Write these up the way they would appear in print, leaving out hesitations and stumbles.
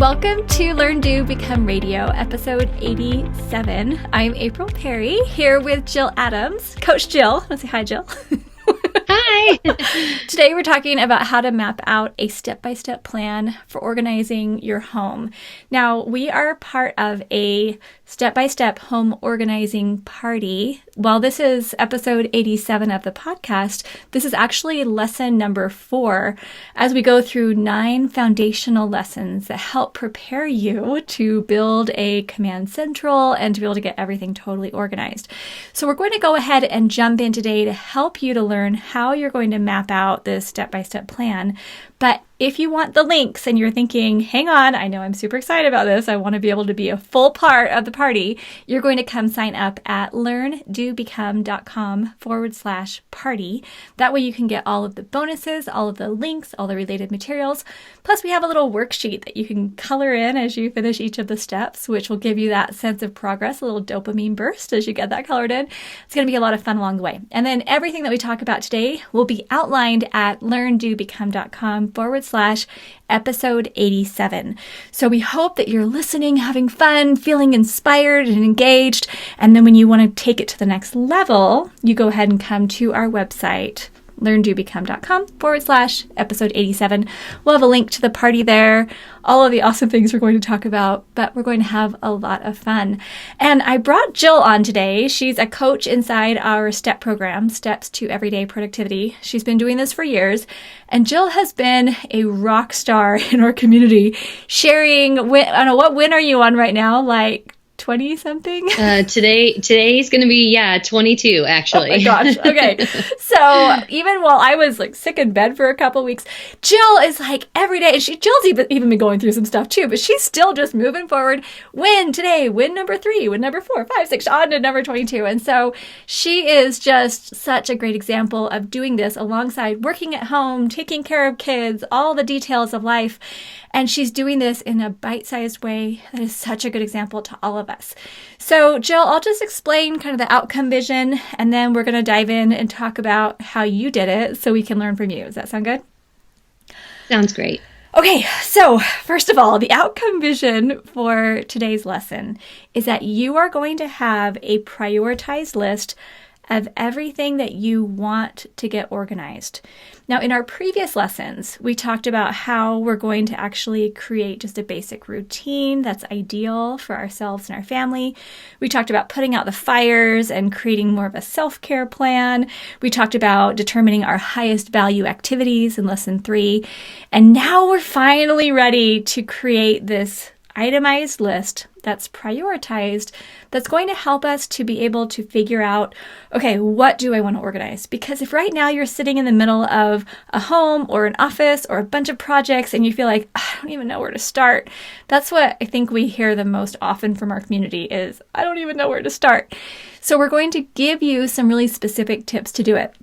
Welcome to Learn, Do, Become Radio, episode 87. I'm April Perry, here with Jill Adams. Coach Jill. Let's say hi, Jill. Hi. Today we're talking about how to map out a step-by-step plan for organizing your home. Now, we are part of a step-by-step home organizing party. While this is episode 87 of the podcast, this is actually lesson number 4 as we go through 9 foundational lessons that help prepare you to build a command central and to be able to get everything totally organized. So we're going to go ahead and jump in today to help you to learn how you're going to map out this step-by-step plan. But if you want the links and you're thinking, hang on, I know I'm super excited about this, I want to be able to be a full part of the party, you're going to come sign up at learndobecome.com/party. That way you can get all of the bonuses, all of the links, all the related materials. Plus we have a little worksheet that you can color in as you finish each of the steps, which will give you that sense of progress, a little dopamine burst as you get that colored in. It's going to be a lot of fun along the way. And then everything that we talk about today will be outlined at learndobecome.com/episode 87. So we hope that you're listening, having fun, feeling inspired and engaged. And then when you want to take it to the next level, you go ahead and come to our website, learndobecome.com/episode 87. We'll have a link to the party there, all of the awesome things we're going to talk about, but we're going to have a lot of fun. And I brought Jill on today. She's a coach inside our STEP program, Steps to Everyday Productivity. She's been doing this for years, and Jill has been a rock star in our community, sharing, I don't know, what win are you on right now? Like 20 something? Today's going to be, 22 actually. Oh my gosh. Okay. So even while I was like sick in bed for a couple of weeks, Jill is like every day, and Jill's even been going through some stuff too, but she's still just moving forward. Win today, win number 3, win number 4, 5, 6, on to number 22. And so she is just such a great example of doing this alongside working at home, taking care of kids, all the details of life. And she's doing this in a bite-sized way that is such a good example to all of us. So Jill, I'll just explain kind of the outcome vision, and then we're going to dive in and talk about how you did it so we can learn from you. Does that sound good? Sounds great. Okay, so first of all, the outcome vision for today's lesson is that you are going to have a prioritized list of everything that you want to get organized. Now, in our previous lessons, we talked about how we're going to actually create just a basic routine that's ideal for ourselves and our family. We talked about putting out the fires and creating more of a self-care plan. We talked about determining our highest value activities in lesson 3. And now we're finally ready to create this itemized list that's prioritized, that's going to help us to be able to figure out, okay, what do I want to organize? Because if right now you're sitting in the middle of a home or an office or a bunch of projects and you feel like, I don't even know where to start, that's what I think we hear the most often from our community is, I don't even know where to start. So we're going to give you some really specific tips to do it.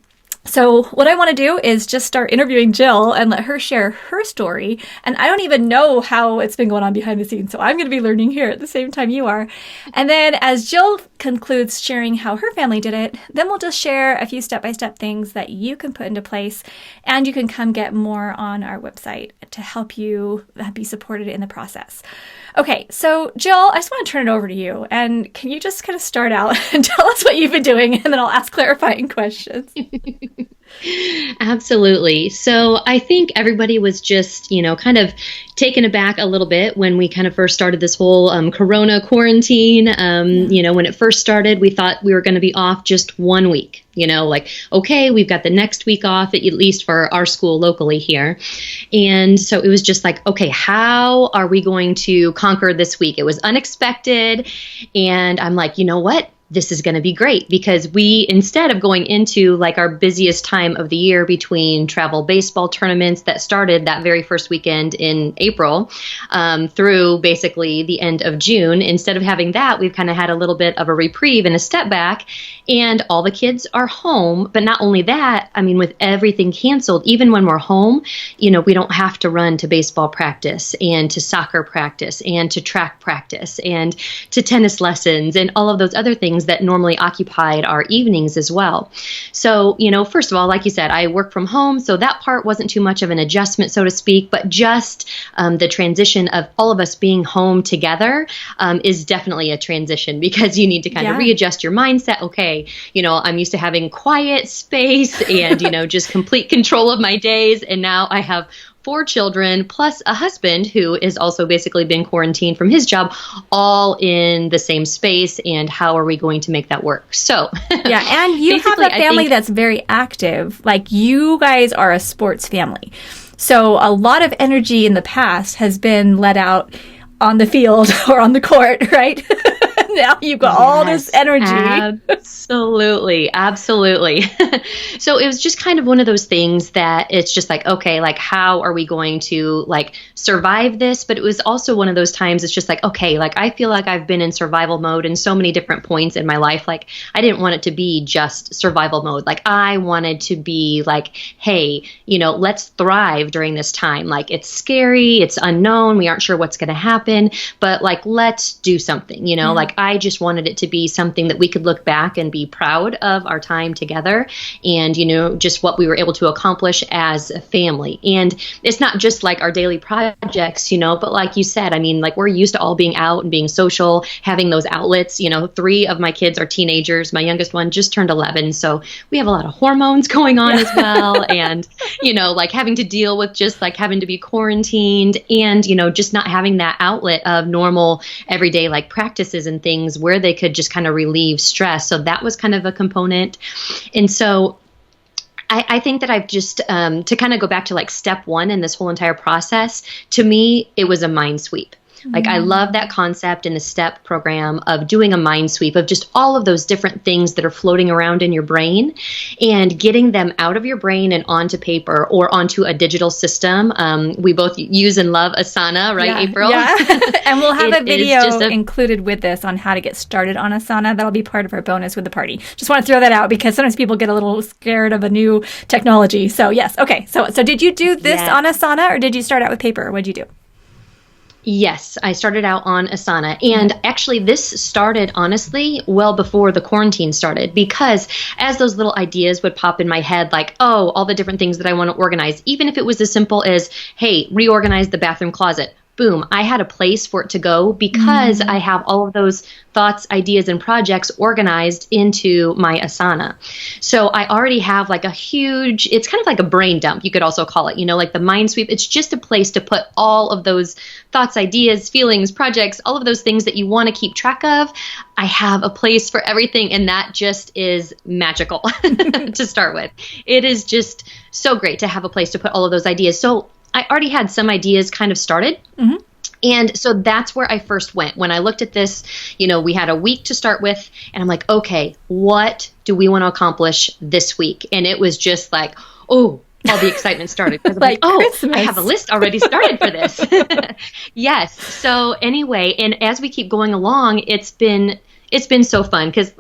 So what I want to do is just start interviewing Jill and let her share her story. And I don't even know how it's been going on behind the scenes. So I'm going to be learning here at the same time you are. And then as Jill concludes sharing how her family did it, then we'll just share a few step-by-step things that you can put into place. And you can come get more on our website to help you be supported in the process. Okay, so Jill, I just want to turn it over to you. And can you just kind of start out and tell us what you've been doing? And then I'll ask clarifying questions. Absolutely. So I think everybody was just, kind of taken aback a little bit when we kind of first started this whole Corona quarantine. When it first started, we thought we were going to be off just 1 week. Okay, we've got the next week off, at least for our school locally here. And so it was just like, okay, how are we going to conquer this week? It was unexpected. And I'm like, you know what? This is going to be great because we, instead of going into like our busiest time of the year between travel baseball tournaments that started that very first weekend in April through basically the end of June, instead of having that, we've kind of had a little bit of a reprieve and a step back, and all the kids are home. But not only that, I mean, with everything canceled, even when we're home, we don't have to run to baseball practice and to soccer practice and to track practice and to tennis lessons and all of those other things things that normally occupied our evenings as well. So, first of all, like you said, I work from home, so that part wasn't too much of an adjustment, so to speak, but just the transition of all of us being home together is definitely a transition, because you need to kind of readjust your mindset. Okay, I'm used to having quiet space and, just complete control of my days. And now I have 4 children plus a husband who is also basically been quarantined from his job, all in the same space. And how are we going to make that work? So yeah, and you have a family that's very active. Like, you guys are a sports family. So a lot of energy in the past has been let out on the field or on the court, right? Now you've got all this energy. Absolutely. Absolutely. So it was just kind of one of those things that it's just like, okay, like, how are we going to like survive this? But it was also one of those times it's just like, okay, like, I feel like I've been in survival mode in so many different points in my life. Like, I didn't want it to be just survival mode. Like, I wanted to be like, hey, let's thrive during this time. Like, it's scary, it's unknown, we aren't sure what's going to happen, but like, let's do something, like, I just wanted it to be something that we could look back and be proud of our time together and, just what we were able to accomplish as a family. And it's not just like our daily projects, but like you said, I mean, like, we're used to all being out and being social, having those outlets. 3 of my kids are teenagers. My youngest one just turned 11. So we have a lot of hormones going on as well. And, like, having to deal with just like having to be quarantined and, just not having that outlet of normal everyday like practices and things where they could just kind of relieve stress. So that was kind of a component. And so I think that I've just, to kind of go back to like step 1 in this whole entire process, to me, it was a mind sweep. Like, I love that concept in the STEP program of doing a mind sweep of just all of those different things that are floating around in your brain and getting them out of your brain and onto paper or onto a digital system. We both use and love Asana, right, April? Yeah, and we'll have a video included with this on how to get started on Asana. That'll be part of our bonus with the party. Just want to throw that out because sometimes people get a little scared of a new technology. So yes, okay. So did you do this on Asana, or did you start out with paper? What did you do? Yes, I started out on Asana. And actually, this started, honestly, well before the quarantine started, because as those little ideas would pop in my head, like, oh, all the different things that I want to organize, even if it was as simple as, hey, reorganize the bathroom closet. Boom, I had a place for it to go because I have all of those thoughts, ideas, and projects organized into my Asana. So I already have like a huge, it's kind of like a brain dump, you could also call it, like the mind sweep. It's just a place to put all of those thoughts, ideas, feelings, projects, all of those things that you want to keep track of. I have a place for everything, and that just is magical to start with. It is just so great to have a place to put all of those ideas. So I already had some ideas kind of started. And so that's where I first went. When I looked at this, we had a week to start with, and I'm like, okay, what do we want to accomplish this week? And it was just like, oh, all the excitement started. Because like, oh, Christmas. I have a list already started for this. Yes. So anyway, and as we keep going along, it's been so fun because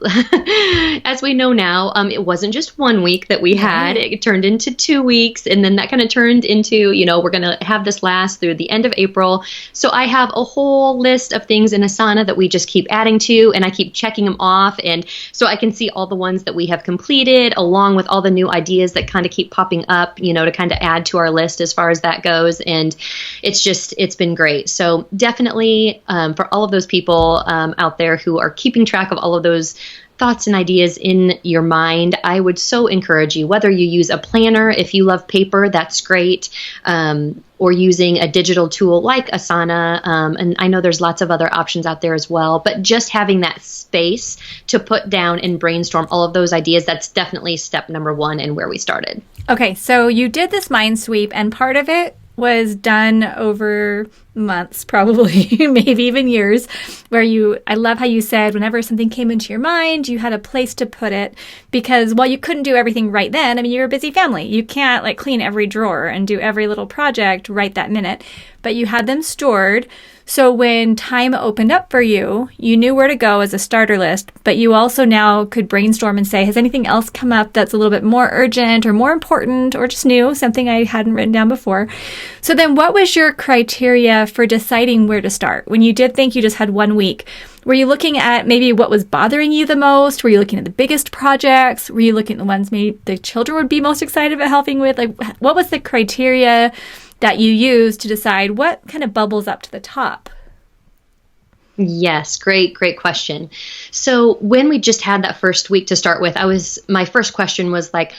as we know now, it wasn't just 1 week that we had. It turned into 2 weeks, and then that kind of turned into, we're going to have this last through the end of April. So I have a whole list of things in Asana that we just keep adding to, and I keep checking them off. And so I can see all the ones that we have completed along with all the new ideas that kind of keep popping up, to kind of add to our list as far as that goes. And it's been great. So definitely for all of those people out there who are keeping track of all of those thoughts and ideas in your mind, I would so encourage you, whether you use a planner, if you love paper, that's great, or using a digital tool like Asana. And I know there's lots of other options out there as well, but just having that space to put down and brainstorm all of those ideas, that's definitely step number 1 and where we started. Okay, so you did this mind sweep, and part of it was done over months, probably, maybe even years, where I love how you said whenever something came into your mind, you had a place to put it, because while you couldn't do everything right then, I mean, you're a busy family. You can't like clean every drawer and do every little project right that minute, but you had them stored. So when time opened up for you, you knew where to go as a starter list, but you also now could brainstorm and say, has anything else come up that's a little bit more urgent or more important or just new, something I hadn't written down before? So then what was your criteria for deciding where to start? When you did think you just had 1 week, were you looking at maybe what was bothering you the most? Were you looking at the biggest projects? Were you looking at the ones maybe the children would be most excited about helping with? Like, what was the criteria that you used to decide what kind of bubbles up to the top? Yes, great question. So when we just had that first week to start with, my first question was like,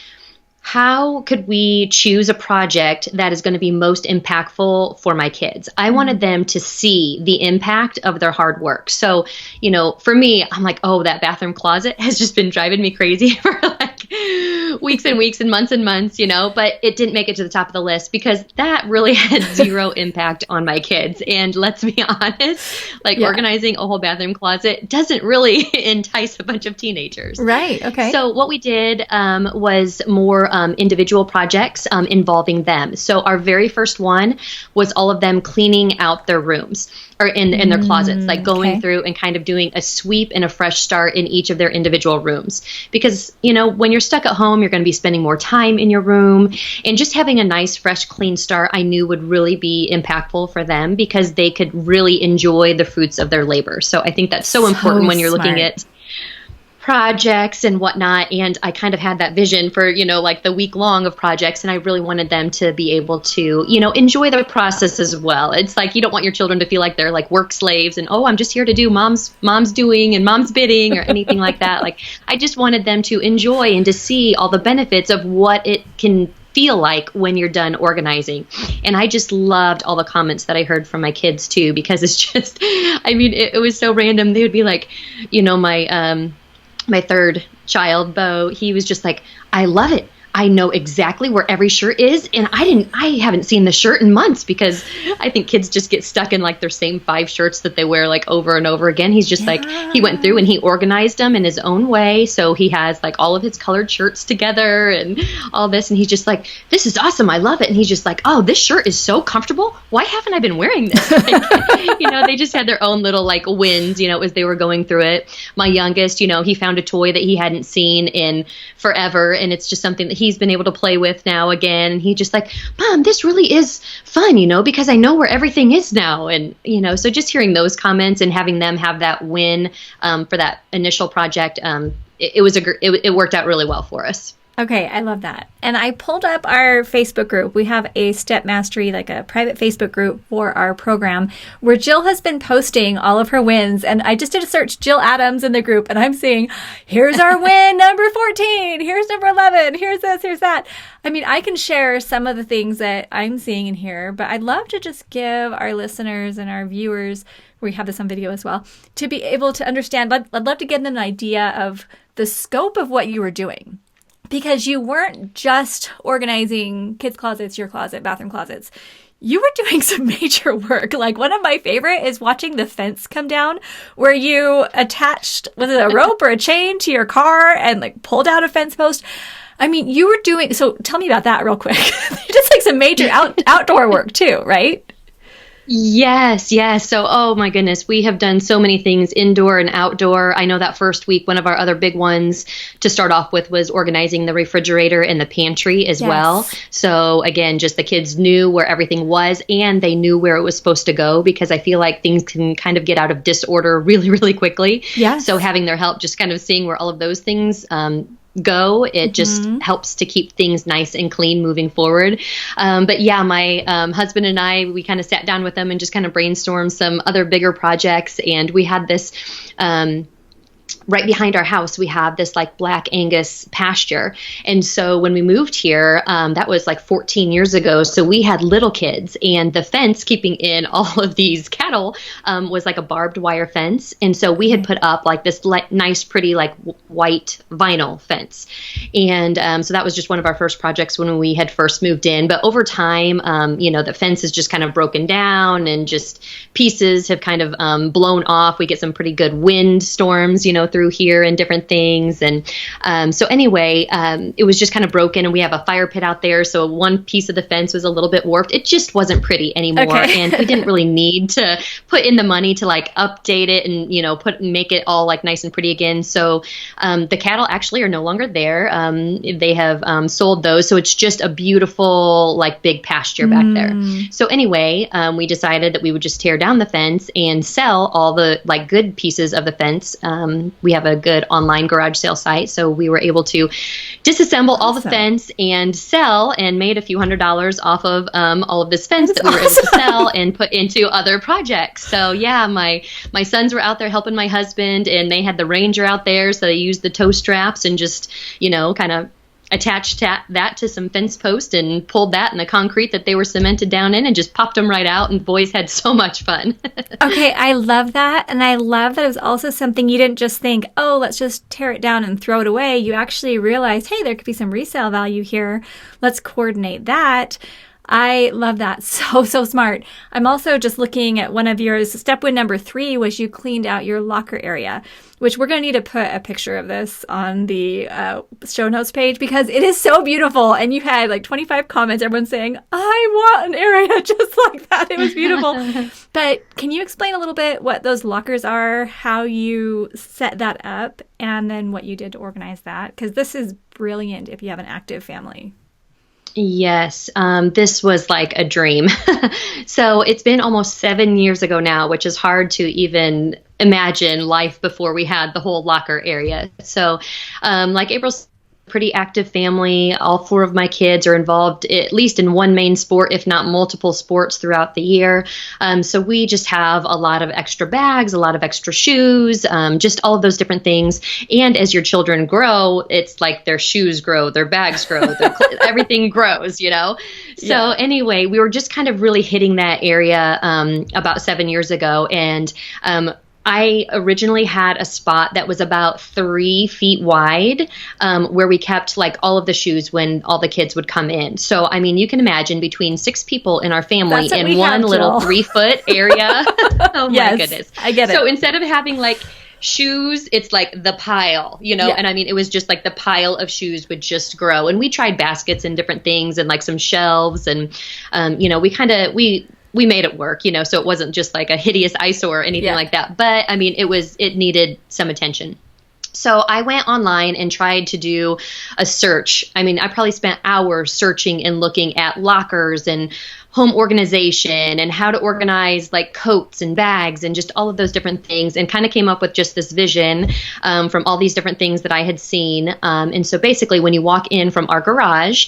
how could we choose a project that is going to be most impactful for my kids? I wanted them to see the impact of their hard work. So, for me, I'm like, oh, that bathroom closet has just been driving me crazy for like weeks and weeks and months, but it didn't make it to the top of the list because that really had zero impact on my kids. And let's be honest, organizing a whole bathroom closet doesn't really entice a bunch of teenagers. Right. Okay. So what we did was more individual projects involving them. So our very first one was all of them cleaning out their rooms or in their closets, like going through and kind of doing a sweep and a fresh start in each of their individual rooms. Because, when you're stuck at home, you're going to be spending more time in your room, and just having a nice, fresh, clean start, I knew would really be impactful for them because they could really enjoy the fruits of their labor. So I think that's so important when you're looking at projects and whatnot. And I kind of had that vision for, like the week long of projects. And I really wanted them to be able to, enjoy the process as well. It's like, you don't want your children to feel like they're like work slaves and, oh, I'm just here to do mom's doing and mom's bidding or anything like that. Like, I just wanted them to enjoy and to see all the benefits of what it can feel like when you're done organizing. And I just loved all the comments that I heard from my kids too, because it's just, it was so random. They would be like, my third child, Bo, he was just like, I love it. I know exactly where every shirt is. And I haven't seen the shirt in months because I think kids just get stuck in like their same 5 shirts that they wear like over and over again. He's just like, he went through and he organized them in his own way. So he has like all of his colored shirts together and all this. And he's just like, this is awesome. I love it. And he's just like, oh, this shirt is so comfortable. Why haven't I been wearing this? Like, they just had their own little like wins, as they were going through it. My youngest, he found a toy that he hadn't seen in forever. And it's just something that he's been able to play with now again. And he just like, Mom, this really is fun, because I know where everything is now. And, so just hearing those comments and having them have that win for that initial project, it worked out really well for us. Okay, I love that. And I pulled up our Facebook group. We have a Step Mastery, like a private Facebook group for our program where Jill has been posting all of her wins. And I just did a search, Jill Adams in the group, and I'm seeing, here's our win, number 14, here's number 11, here's this, here's that. I can share some of the things that I'm seeing in here, but I'd love to just give our listeners and our viewers, we have this on video as well, to be able to understand. I'd love to give them an idea of the scope of what you were doing. Because you weren't just organizing kids' closets, your closet, bathroom closets. You were doing some major work. Like, one of my favorite is watching the fence come down where you attached, was it a rope or a chain to your car and like pulled out a fence post? You were doing, so tell me about that real quick. Just like some major outdoor work too, right? Yes. So, oh my goodness, we have done so many things indoor and outdoor. I know that first week, one of our other big ones to start off with was organizing the refrigerator and the pantry as well. So again, just the kids knew where everything was and they knew where it was supposed to go, because I feel like things can kind of get out of disorder really, really quickly. Yes. So having their help, just kind of seeing where all of those things go, it just helps to keep things nice and clean moving forward. But yeah, my husband and I, we kind of sat down with them and just kind of brainstormed some other bigger projects. And we had this right behind our house, we have this like Black Angus pasture. And so when we moved here, that was like 14 years ago. So we had little kids, and the fence keeping in all of these cattle was like a barbed wire fence. And so we had put up like this nice, pretty like white vinyl fence. And so that was just one of our first projects when we had first moved in. But over time, the fence is just kind of broken down and just pieces have kind of blown off. We get some pretty good wind storms, through here and different things. And so anyway, it was just kind of broken, and we have a fire pit out there. So one piece of the fence was a little bit warped. It just wasn't pretty anymore. Okay. And we didn't really need to put in the money to like update it and, make it all like nice and pretty again. So the cattle actually are no longer there. They have sold those. So it's just a beautiful, like big pasture back there. So anyway, we decided that we would just tear down the fence and sell all the like good pieces of the fence. We have a good online garage sale site. So we were able to disassemble all the fence and sell, and made a few $100s off of all of this fence that we were able to sell and put into other projects. So yeah, my sons were out there helping my husband, and they had the Ranger out there. So they used the tow straps and just, kind of attached that to some fence post and pulled that in the concrete that they were cemented down in and just popped them right out. And boys had so much fun. Okay, I love that. And I love that it was also something you didn't just think, oh, let's just tear it down and throw it away. You actually realized, hey, there could be some resale value here. Let's coordinate that. I love that. So smart. I'm also just looking at one of yours. Step one, number 3 was you cleaned out your locker area, which we're going to need to put a picture of this on the show notes page because it is so beautiful. And you had like 25 comments, everyone saying, I want an area just like that. It was beautiful. But can you explain a little bit what those lockers are, how you set that up, and then what you did to organize that? Because this is brilliant if you have an active family. Yes, this was like a dream. So it's been almost 7 years ago now, which is hard to even imagine life before we had the whole locker area. So like April's pretty active family. All 4 of my kids are involved at least in one main sport, if not multiple sports throughout the year. So we just have a lot of extra bags, a lot of extra shoes, just all of those different things. And as your children grow, it's like their shoes grow, their bags grow, everything grows, So anyway, we were just kind of really hitting that area about 7 years ago. And I originally had a spot that was about 3 feet wide, where we kept like all of the shoes when all the kids would come in. So, I mean, you can imagine between 6 people in our family in one little 3-foot area. Oh my goodness. I get it. So instead of having like shoes, it's like the pile, and I mean, it was just like the pile of shoes would just grow. And we tried baskets and different things and like some shelves and, we made it work, so it wasn't just like a hideous eyesore or anything like that. But I mean, it needed some attention. So I went online and tried to do a search. I mean, I probably spent hours searching and looking at lockers and home organization and how to organize like coats and bags and just all of those different things, and kind of came up with just this vision from all these different things that I had seen. And so basically when you walk in from our garage,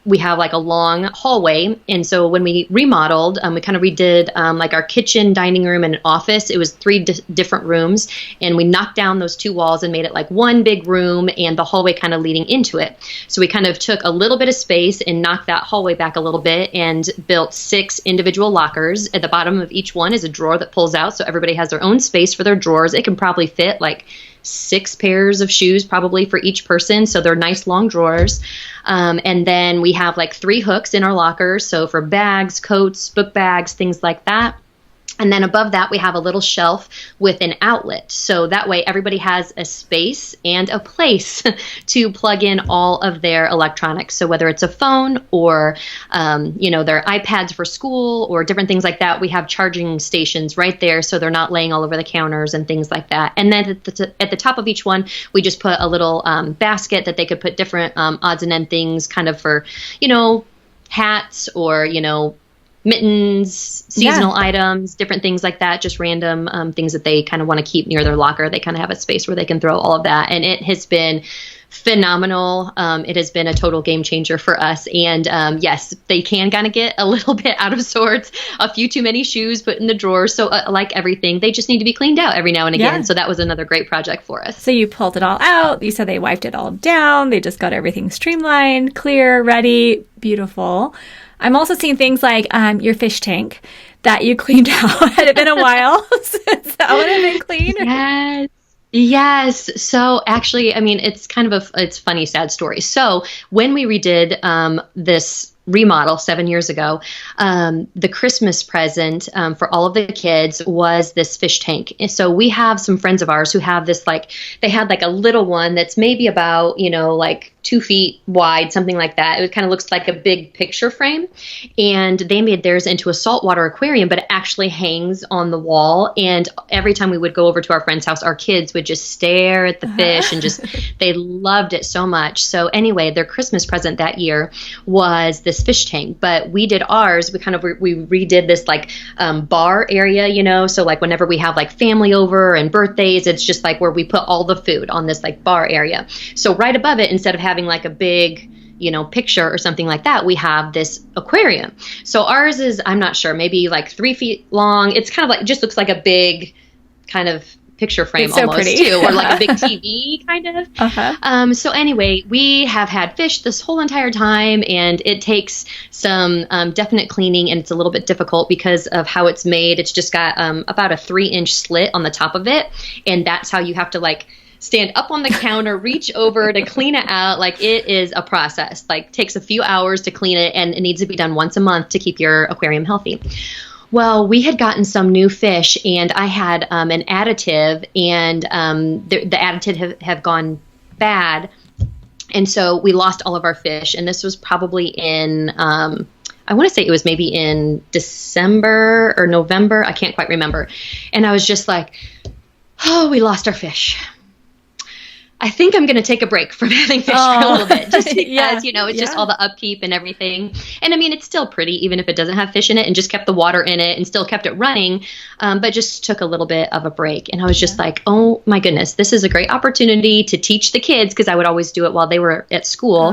we have like a long hallway. And so when we remodeled, we kind of redid like our kitchen, dining room, and an office. It was 3 different rooms, and we knocked down those 2 walls and made it like one big room and the hallway kind of leading into it. So we kind of took a little bit of space and knocked that hallway back a little bit and built 6 individual lockers. At the bottom of each one is a drawer that pulls out, so everybody has their own space for their drawers. It can probably fit like 6 pairs of shoes probably for each person, so they're nice long drawers. And then we have like 3 hooks in our lockers, so for bags, coats, book bags, things like that. And then above that, we have a little shelf with an outlet. So that way everybody has a space and a place to plug in all of their electronics. So whether it's a phone or, their iPads for school or different things like that, we have charging stations right there. So they're not laying all over the counters and things like that. And then at the top of each one, we just put a little basket that they could put different odds and end things kind of for, hats or, mittens, seasonal items, different things like that, just random things that they kind of want to keep near their locker. They kind of have a space where they can throw all of that. And it has been phenomenal. It has been a total game changer for us. And yes, they can kind of get a little bit out of sorts, a few too many shoes put in the drawer. So like everything, they just need to be cleaned out every now and again. So that was another great project for us. So you pulled it all out. You said they wiped it all down. They just got everything streamlined, clear, ready, beautiful. I'm also seeing things like your fish tank that you cleaned out. Had it been a while since that would have been clean? Yes. So actually, I mean, it's kind of it's funny, sad story. So when we redid this remodel 7 years ago, the Christmas present for all of the kids was this fish tank. And so we have some friends of ours who have this, like, they had like a little one that's maybe about, like 2 feet wide, something like that. It kind of looks like a big picture frame. And they made theirs into a saltwater aquarium, but it actually hangs on the wall. And every time we would go over to our friend's house, our kids would just stare at the fish and just, they loved it so much. So anyway, their Christmas present that year was this fish tank, but we did ours. We redid this like bar area, so like whenever we have like family over and birthdays, it's just like where we put all the food on this like bar area. So right above it, instead of having like a big picture or something like that, we have this aquarium. So ours is, I'm not sure, maybe like 3 feet long. It's kind of like, just looks like a big kind of picture frame almost too, or like a big TV kind of. So anyway, we have had fish this whole entire time, and it takes some definite cleaning, and it's a little bit difficult because of how it's made. It's just got about a 3-inch slit on the top of it, and that's how you have to like stand up on the counter, reach over to clean it out. Like, it is a process, like takes a few hours to clean it, and it needs to be done once a month to keep your aquarium healthy. Well, we had gotten some new fish, and I had an additive, and the additive have gone bad. And so we lost all of our fish. And this was probably in, I want to say it was maybe in December or November. I can't quite remember. And I was just like, oh, we lost our fish. I think I'm going to take a break from having fish for a little bit, just because, it's just all the upkeep and everything. And I mean, it's still pretty, even if it doesn't have fish in it, and just kept the water in it and still kept it running, but just took a little bit of a break. And I was just like, oh my goodness, this is a great opportunity to teach the kids, because I would always do it while they were at school,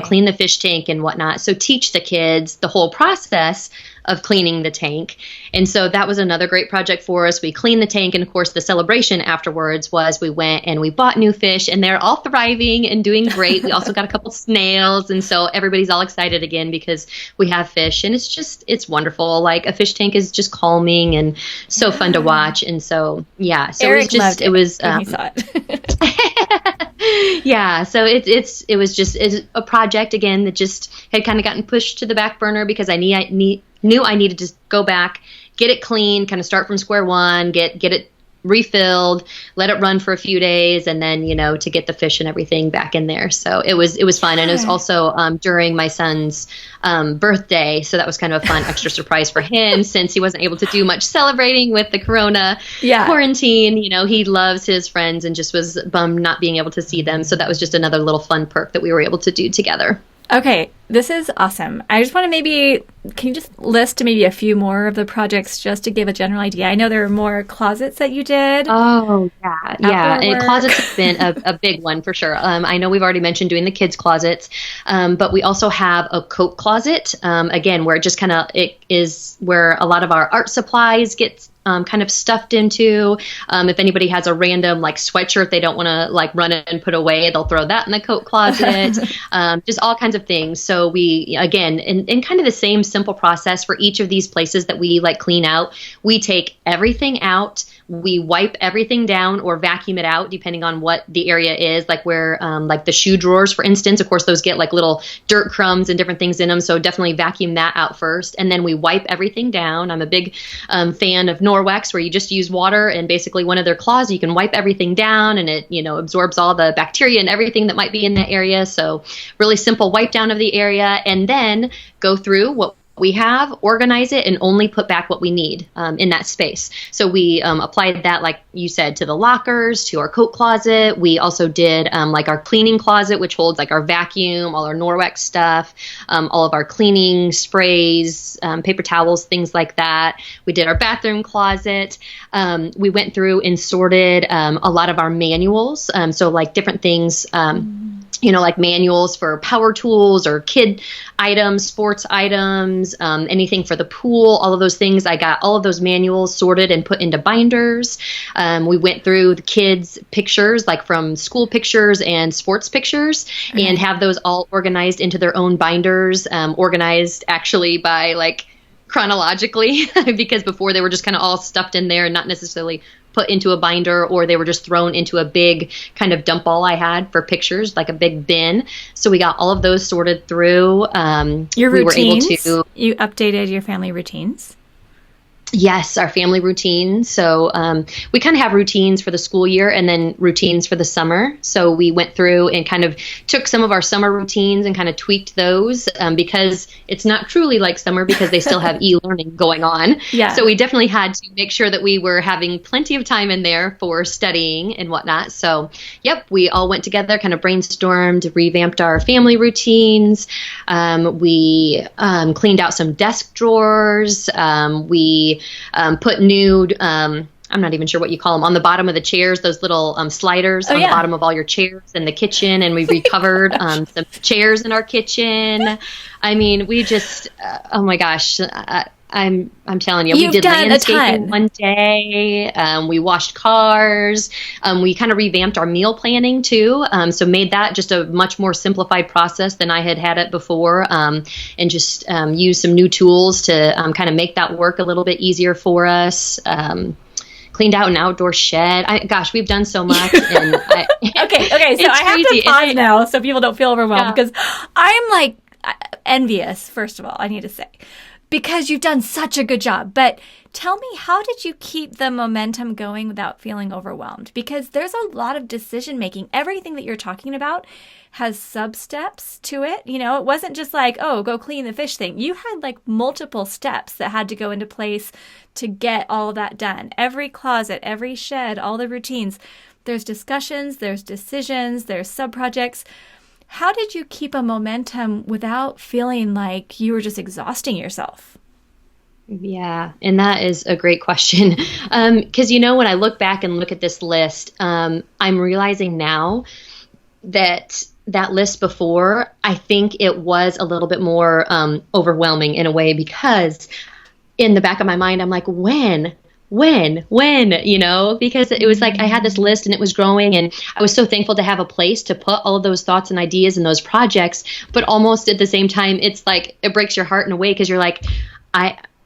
clean the fish tank and whatnot. So teach the kids the whole process of cleaning the tank. And so that was another great project for us. We cleaned the tank, and of course the celebration afterwards was we went and we bought new fish, and they're all thriving and doing great. We also got a couple snails, and so everybody's all excited again because we have fish, and it's wonderful. Like, a fish tank is just calming and so fun to watch. And so so Eric loved it when he saw it. Yeah, so it was just a project again that just had kind of gotten pushed to the back burner because I knew I needed to go back, get it clean, kind of start from square one, get it refilled, let it run for a few days, and then to get the fish and everything back in there. So it was fun, and it was also during my son's birthday, so that was kind of a fun extra surprise for him since he wasn't able to do much celebrating with the corona quarantine. He loves his friends and just was bummed not being able to see them. So that was just another little fun perk that we were able to do together. Okay, this is awesome. I just want to can you just list maybe a few more of the projects just to give a general idea? I know there are more closets that you did. Oh, yeah. And closets have been a big one for sure. I know we've already mentioned doing the kids' closets, but we also have a coat closet, again, where it is where a lot of our art supplies get kind of stuffed into. If anybody has a random like sweatshirt they don't want to like run and put away, they'll throw that in the coat closet. Just all kinds of things. So we, again, in kind of the same simple process for each of these places that we like clean out, we take everything out. We wipe everything down or vacuum it out, depending on what the area is. Like where, like the shoe drawers, for instance, of course, those get like little dirt crumbs and different things in them. So definitely vacuum that out first. And then we wipe everything down. I'm a big fan of Norwex, where you just use water and basically one of their claws, you can wipe everything down, and it, absorbs all the bacteria and everything that might be in that area. So really simple wipe down of the area, and then go through what we have, organize it, and only put back what we need in that space. So we applied that, like you said, to the lockers, to our coat closet. We also did like our cleaning closet, which holds like our vacuum, all our Norwex stuff, all of our cleaning sprays, paper towels, things like that. We did our bathroom closet. We went through and sorted a lot of our manuals. So like different things, like manuals for power tools or kid items, sports items, anything for the pool, all of those things. I got all of those manuals sorted and put into binders. We went through the kids' pictures, like from school pictures and sports pictures, and have those all organized into their own binders, organized actually by like chronologically, because before they were just kind of all stuffed in there and not necessarily put into a binder, or they were just thrown into a big kind of dump ball I had for pictures, like a big bin. So we got all of those sorted through. Your routines? We were able to. You updated your family routines? Yes, our family routine. So we kind of have routines for the school year and then routines for the summer. So we went through and kind of took some of our summer routines and kind of tweaked those because it's not truly like summer because they still have e-learning going on. Yeah. So we definitely had to make sure that we were having plenty of time in there for studying and whatnot. So, yep, we all went together, kind of brainstormed, revamped our family routines. We cleaned out some desk drawers. We put new, I'm not even sure what you call them, on the bottom of the chairs, those little sliders on the bottom of all your chairs in the kitchen. And we recovered some chairs in our kitchen. I mean, we just, oh my gosh, I'm telling you, we did landscaping one day. We washed cars. We kind of revamped our meal planning too. So made that just a much more simplified process than I had it before. And just used some new tools to kind of make that work a little bit easier for us. Cleaned out an outdoor shed. We've done so much. And okay. So I have to pause now so people don't feel overwhelmed because I'm like envious, first of all, I need to say. Because you've done such a good job. But tell me, how did you keep the momentum going without feeling overwhelmed? Because there's a lot of decision making. Everything that you're talking about has sub-steps to it. You know, it wasn't just like, oh, go clean the fish thing. You had like multiple steps that had to go into place to get all of that done. Every closet, every shed, all the routines. There's discussions, there's decisions, there's sub-projects. How did you keep a momentum without feeling like you were just exhausting yourself? Yeah, and that is a great question. Because, when I look back and look at this list, I'm realizing now that list before, I think it was a little bit more overwhelming in a way because in the back of my mind, I'm like, when, because it was like I had this list and it was growing and I was so thankful to have a place to put all of those thoughts and ideas and those projects. But almost at the same time, it's like it breaks your heart in a way because you're like,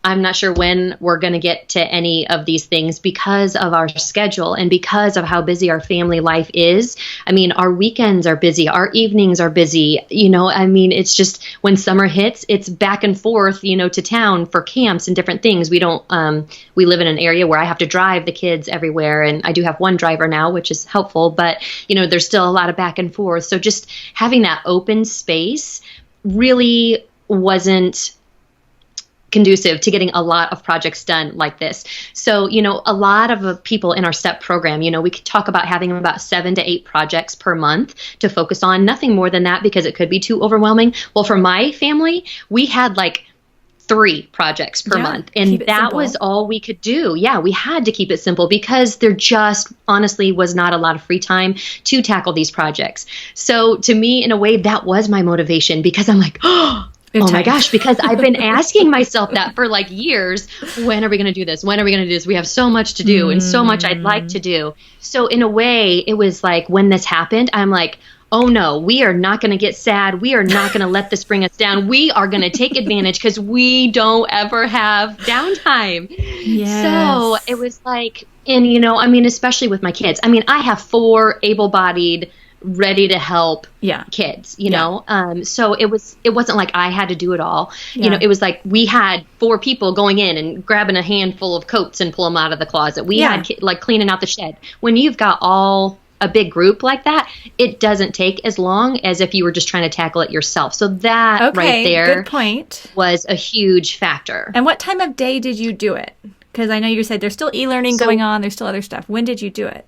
I'm not sure when we're going to get to any of these things because of our schedule and because of how busy our family life is. I mean, our weekends are busy. Our evenings are busy. It's just when summer hits, it's back and forth, to town for camps and different things. We live in an area where I have to drive the kids everywhere. And I do have one driver now, which is helpful. But, there's still a lot of back and forth. So just having that open space really wasn't conducive to getting a lot of projects done like this. So, a lot of people in our STEP program, we could talk about having about 7 to 8 projects per month to focus on, nothing more than that because it could be too overwhelming. Well, for my family, we had like 3 projects per month. And that was all we could do. Yeah, we had to keep it simple because there just honestly was not a lot of free time to tackle these projects. So to me, in a way, that was my motivation because I'm like, oh my gosh, because I've been asking myself that for like years. When are we going to do this? When are we going to do this? We have so much to do and so much I'd like to do. So in a way, it was like when this happened, I'm like, oh no, we are not going to get sad. We are not going to let this bring us down. We are going to take advantage because we don't ever have downtime. Yes. So it was like, and especially with my kids, I have 4 able-bodied ready to help kids, so it wasn't like I had to do it all. It was like we had 4 people going in and grabbing a handful of coats and pull them out of the closet. We had like cleaning out the shed. When you've got a big group like that, it doesn't take as long as if you were just trying to tackle it yourself. So that right there good point. Was a huge factor. And what time of day did you do it? Because I know you said there's still e-learning going on. There's still other stuff. When did you do it?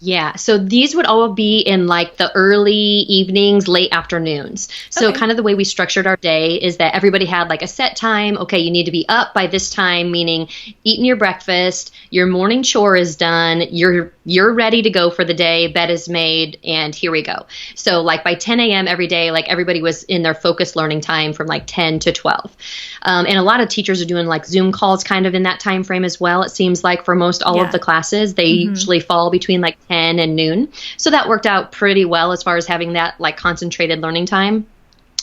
Yeah, so these would all be in like the early evenings, late afternoons. So kind of the way we structured our day is that everybody had like a set time. Okay, you need to be up by this time, meaning eating your breakfast, your morning chore is done, you're ready to go for the day, bed is made, and here we go. So like by 10 a.m. every day, like everybody was in their focused learning time from like 10 to 12. And a lot of teachers are doing like Zoom calls kind of in that time frame as well. It seems like for most all of the classes, they usually fall between like 10 and noon. So that worked out pretty well as far as having that like concentrated learning time.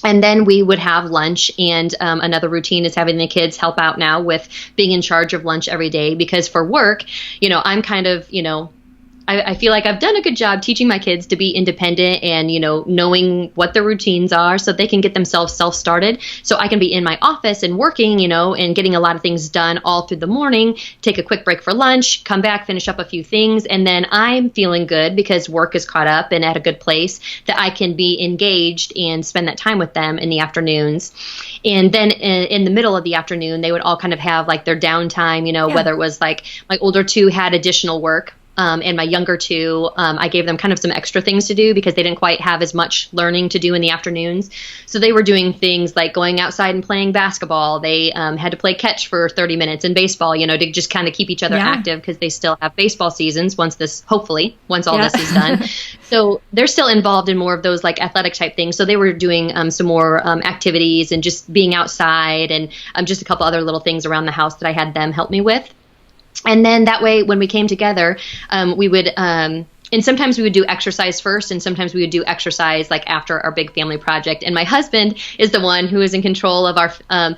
And then we would have lunch, and another routine is having the kids help out now with being in charge of lunch every day, because for work, I'm kind of, I feel like I've done a good job teaching my kids to be independent and, knowing what their routines are so they can get themselves self-started. So I can be in my office and working, and getting a lot of things done all through the morning, take a quick break for lunch, come back, finish up a few things. And then I'm feeling good because work is caught up and at a good place that I can be engaged and spend that time with them in the afternoons. And then in the middle of the afternoon, they would all kind of have like their downtime, whether it was like my older two had additional work. And my younger two, I gave them kind of some extra things to do because they didn't quite have as much learning to do in the afternoons. So they were doing things like going outside and playing basketball. They had to play catch for 30 minutes in baseball, to just kind of keep each other active because they still have baseball seasons once this is done. So they're still involved in more of those like athletic type things. So they were doing some more activities and just being outside and just a couple other little things around the house that I had them help me with. And then that way, when we came together, we would, and sometimes we would do exercise first, and sometimes we would do exercise like after our big family project. And my husband is the one who is in control of our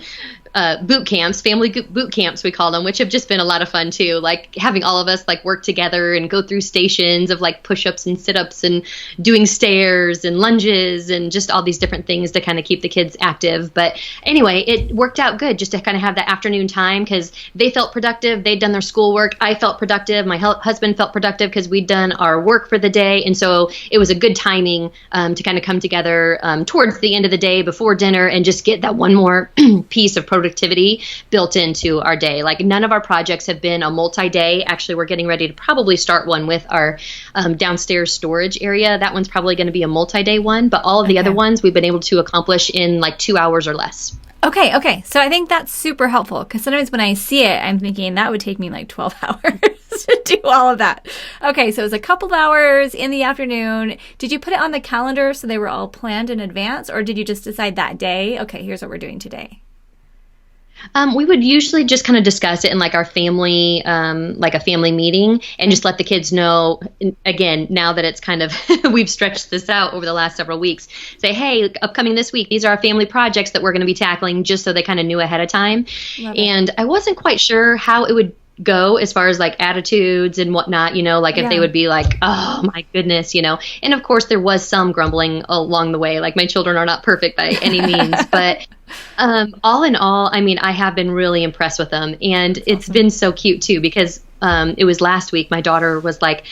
boot camps, boot camps, we call them, which have just been a lot of fun too. Like having all of us like work together and go through stations of like push-ups and sit-ups and doing stairs and lunges and just all these different things to kind of keep the kids active. But anyway, it worked out good just to kind of have that afternoon time because they felt productive. They'd done their schoolwork. I felt productive. My husband felt productive because we'd done our work for the day. And so it was a good timing to kind of come together towards the end of the day before dinner and just get that one more piece of productivity built into our day. Like none of our projects have been a multi-day. Actually, we're getting ready to probably start one with our downstairs storage area. That one's probably going to be a multi-day one, but all of the other ones we've been able to accomplish in like 2 hours or less. Okay. So I think that's super helpful because sometimes when I see it, I'm thinking that would take me like 12 hours to do all of that. Okay, so it was a couple hours in the afternoon. Did you put it on the calendar so they were all planned in advance, or did you just decide that day, okay, here's what we're doing today? We would usually just kind of discuss it in like our family, like a family meeting, and just let the kids know, again, now that it's kind of, we've stretched this out over the last several weeks, say, hey, upcoming this week, these are our family projects that we're going to be tackling, just so they kind of knew ahead of time. And I wasn't quite sure how it would go as far as like attitudes and whatnot, like if they would be like, oh my goodness, and of course there was some grumbling along the way. Like my children are not perfect by any means, but all in all, I mean, I have been really impressed with them, and it's been so cute too, because it was last week, my daughter was like,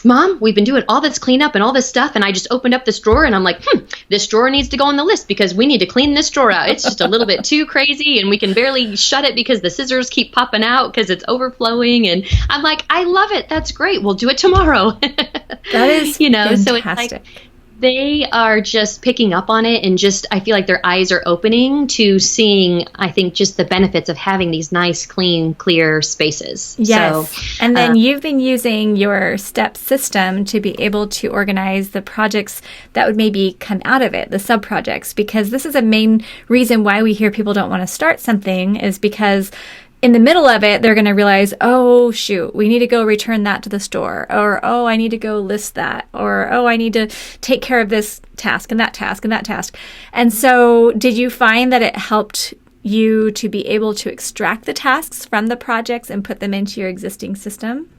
Mom, we've been doing all this cleanup and all this stuff, and I just opened up this drawer, and I'm like, this drawer needs to go on the list because we need to clean this drawer out. It's just a little bit too crazy, and we can barely shut it because the scissors keep popping out because it's overflowing. And I'm like, I love it. That's great. We'll do it tomorrow. That is fantastic. So it's like they are just picking up on it, and just I feel like their eyes are opening to seeing, I think, just the benefits of having these nice, clean, clear spaces. Yes. So, and then you've been using your STEP system to be able to organize the projects that would maybe come out of it, the sub-projects, because this is a main reason why we hear people don't want to start something, is because in the middle of it, they're going to realize, oh, shoot, we need to go return that to the store. Or, oh, I need to go list that. Or, oh, I need to take care of this task and that task and that task. And so did you find that it helped you to be able to extract the tasks from the projects and put them into your existing system?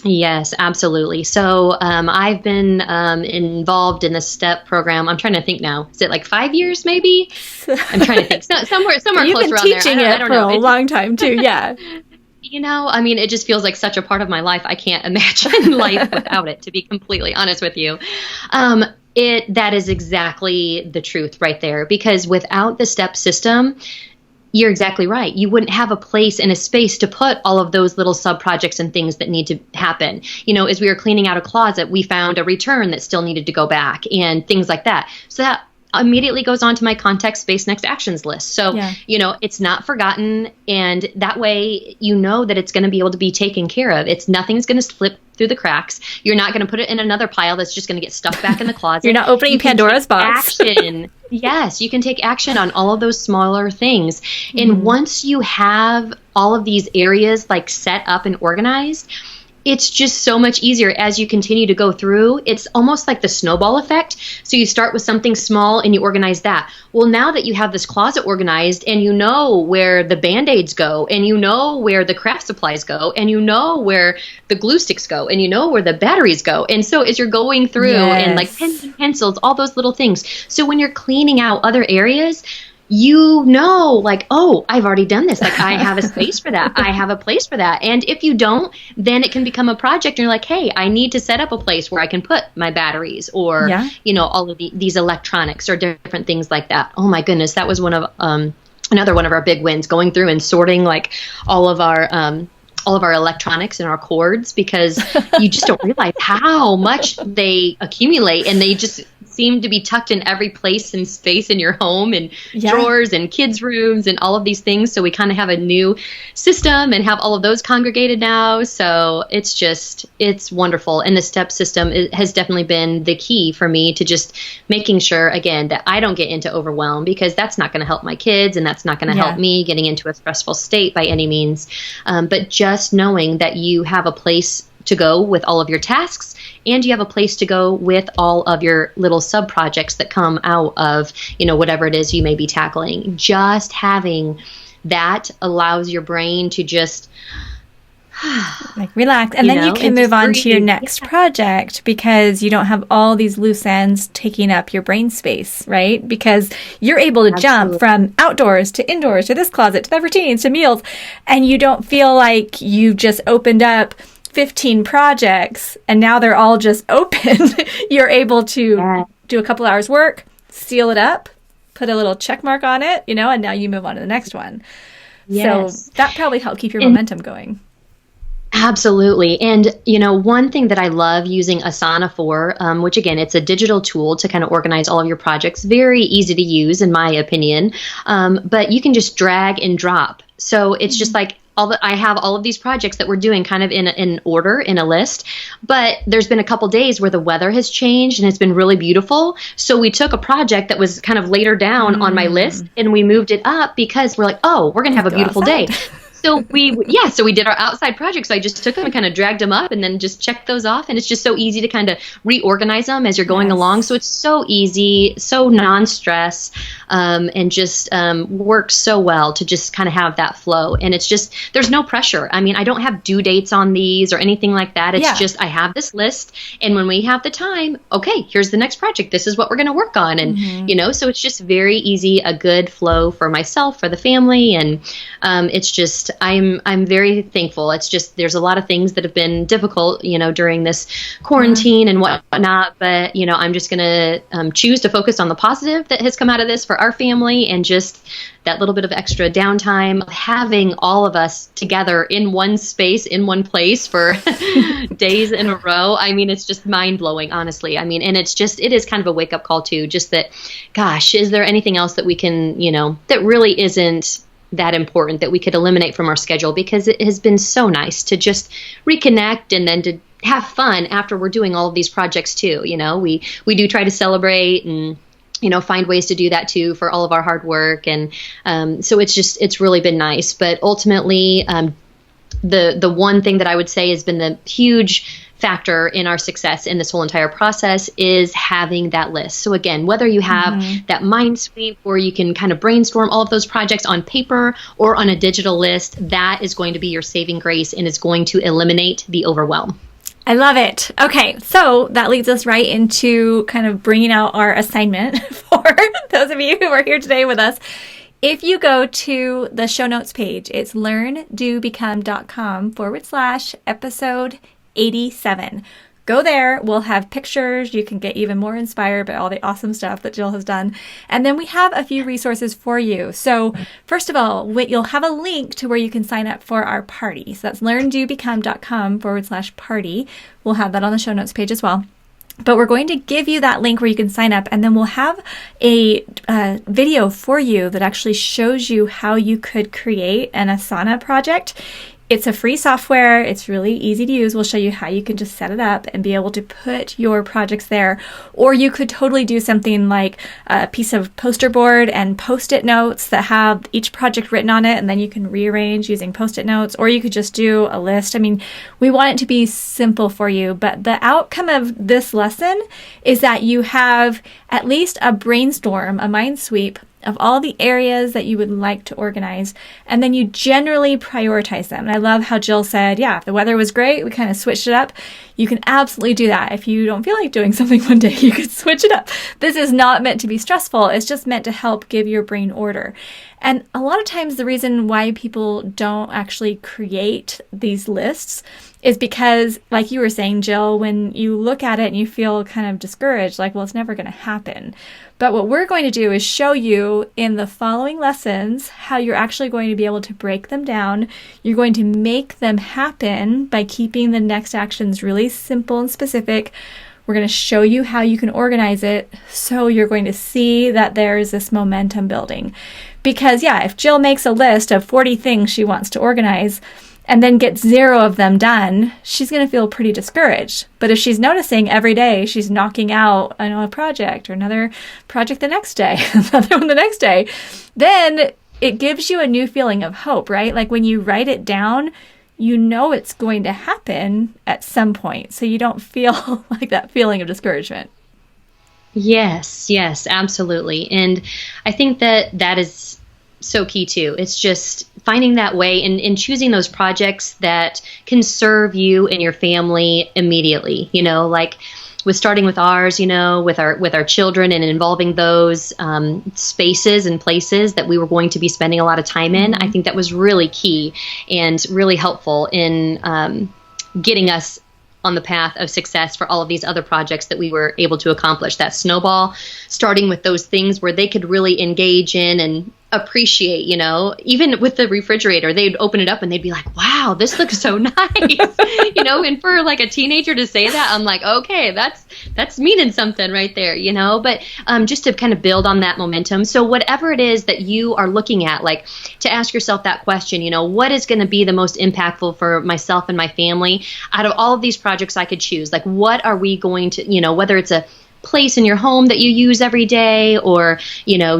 Yes, absolutely. So I've been involved in the STEP program. I'm trying to think now. Is it like 5 years maybe? I'm trying to think. Somewhere You've close been around there. teaching it for a long time too, yeah. I mean, it just feels like such a part of my life. I can't imagine life without it, to be completely honest with you. That is exactly the truth right there, because without the STEP system, you're exactly right. You wouldn't have a place and a space to put all of those little sub-projects and things that need to happen. As we were cleaning out a closet, we found a return that still needed to go back and things like that. So that immediately goes on to my context space next actions list. So, it's not forgotten. And that way, that it's going to be able to be taken care of. Nothing's going to slip through the cracks. You're not going to put it in another pile that's just going to get stuffed back in the closet. You're not opening Pandora's box. Action. Yes, you can take action on all of those smaller things. And once you have all of these areas like set up and organized, it's just so much easier as you continue to go through. It's almost like the snowball effect. So you start with something small and you organize that. Well, now that you have this closet organized and you know where the Band-Aids go, and you know where the craft supplies go, and you know where the glue sticks go, and you know where the batteries go. And so as you're going through and like pens and pencils, all those little things. So when you're cleaning out other areas, you know, like, oh, I've already done this. Like, I have a space for that. I have a place for that. And if you don't, then it can become a project. And you're like, hey, I need to set up a place where I can put my batteries or, you know, all of these electronics or different things like that. Oh, my goodness. That was one of another one of our big wins, going through and sorting like all of our electronics and our cords, because you just don't realize how much they accumulate, and they just seem to be tucked in every place and space in your home, and drawers and kids' rooms and all of these things. So we kind of have a new system and have all of those congregated now. So it's wonderful. And the step system has definitely been the key for me to just making sure, again, that I don't get into overwhelm, because that's not going to help my kids, and that's not going to help me getting into a stressful state by any means. But just knowing that you have a place to go with all of your tasks, and you have a place to go with all of your little sub projects that come out of, you know, whatever it is you may be tackling. Just having that allows your brain to just like relax, and then you can move on to your next project, because you don't have all these loose ends taking up your brain space, right? Because you're able to jump from outdoors to indoors to this closet to the routines to meals, and you don't feel like you've just opened up 15 projects and now they're all just open. You're able to do a couple hours work, seal it up, put a little check mark on it, you know, and now you move on to the next one. So that probably helped keep your momentum going. Absolutely. And, you know, one thing that I love using Asana for, which again, it's a digital tool to kind of organize all of your projects, very easy to use in my opinion, but you can just drag and drop. So it's just like, I have all of these projects that we're doing kind of in order, in a list, but there's been a couple days where the weather has changed and it's been really beautiful. So we took a project that was kind of later down on my list and we moved it up, because we're like, oh, we're going to have a beautiful day. So we did our outside projects. So I just took them and kind of dragged them up and then just checked those off. And it's just so easy to kind of reorganize them as you're going along. So it's so easy, so non-stress, and just works so well to just kind of have that flow. And it's just, there's no pressure. I mean, I don't have due dates on these or anything like that. It's just, I have this list. And when we have the time, okay, here's the next project. This is what we're going to work on. And, you know, so it's just very easy, a good flow for myself, for the family. And it's just, I'm very thankful. It's just, there's a lot of things that have been difficult, you know, during this quarantine and whatnot, but, you know, I'm just going to choose to focus on the positive that has come out of this for our family, and just that little bit of extra downtime, having all of us together in one space, in one place for days in a row. I mean, it's just mind blowing, honestly. I mean, and it is kind of a wake up call too, just that, gosh, is there anything else that we can, you know, that really isn't that important, that we could eliminate from our schedule, because it has been so nice to just reconnect and then to have fun after we're doing all of these projects too. You know, we do try to celebrate and, you know, find ways to do that too for all of our hard work. And so it's really been nice. But ultimately, the one thing that I would say has been the huge factor in our success in this whole entire process is having that list. So again, whether you have that mind sweep where you can kind of brainstorm all of those projects on paper or on a digital list, that is going to be your saving grace and is going to eliminate the overwhelm. I love it. Okay, so that leads us right into kind of bringing out our assignment for those of you who are here today with us. If you go to the show notes page, it's learndobecome.com/episode 87. Go there. We'll have pictures. You can get even more inspired by all the awesome stuff that Jill has done. And then we have a few resources for you. So first of all, you'll have a link to where you can sign up for our party. So that's learndobecome.com/party. We'll have that on the show notes page as well. But we're going to give you that link where you can sign up, and then we'll have a video for you that actually shows you how you could create an Asana project It's a free software. It's really easy to use. We'll show you how you can just set it up and be able to put your projects there. Or you could totally do something like a piece of poster board and Post-it notes that have each project written on it, and then you can rearrange using Post-it notes. Or you could just do a list. I mean, we want it to be simple for you, but the outcome of this lesson is that you have at least a brainstorm, a mind sweep of all the areas that you would like to organize, and then you generally prioritize them. And I love how Jill said, yeah, if the weather was great, we kind of switched it up. You can absolutely do that. If you don't feel like doing something one day, you could switch it up. This is not meant to be stressful. It's just meant to help give your brain order. And a lot of times the reason why people don't actually create these lists is because, like you were saying, Jill, when you look at it and you feel kind of discouraged, like, well, it's never going to happen. But what we're going to do is show you in the following lessons how you're actually going to be able to break them down. You're going to make them happen by keeping the next actions really simple and specific. We're going to show you how you can organize it, so you're going to see that there's this momentum building. Because, yeah, if Jill makes a list of 40 things she wants to organize and then gets 0 of them done, she's going to feel pretty discouraged. But if she's noticing every day she's knocking out a project or another project the next day, another one the next day, then it gives you a new feeling of hope, right? Like when you write it down, you know it's going to happen at some point. So you don't feel like that feeling of discouragement. Yes, absolutely. And I think that is so key too. It's just finding that way and choosing those projects that can serve you and your family immediately, like with starting with ours, with our children and involving those spaces and places that we were going to be spending a lot of time in. I think that was really key and really helpful in getting us on the path of success for all of these other projects that we were able to accomplish. That snowball, starting with those things where they could really engage in and appreciate, even with the refrigerator, they'd open it up and they'd be like, wow, this looks so nice, and for like a teenager to say that, I'm like, okay, that's meaning something right there, but just to kind of build on that momentum. So whatever it is that you are looking at, like to ask yourself that question, what is going to be the most impactful for myself and my family out of all of these projects I could choose? Like, what are we going to, whether it's a place in your home that you use every day, or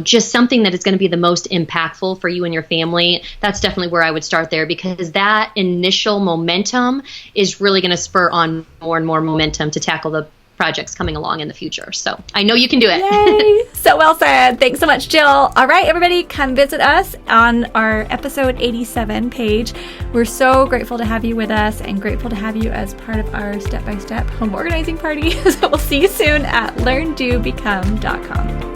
just something that is going to be the most impactful for you and your family, that's definitely where I would start there, because that initial momentum is really going to spur on more and more momentum to tackle the projects coming along in the future. So I know you can do it. Yay! So well said. Thanks so much, Jill. All right, everybody, come visit us on our episode 87 page. We're so grateful to have you with us and grateful to have you as part of our step-by-step home organizing party. So we'll see you soon at learndobecome.com.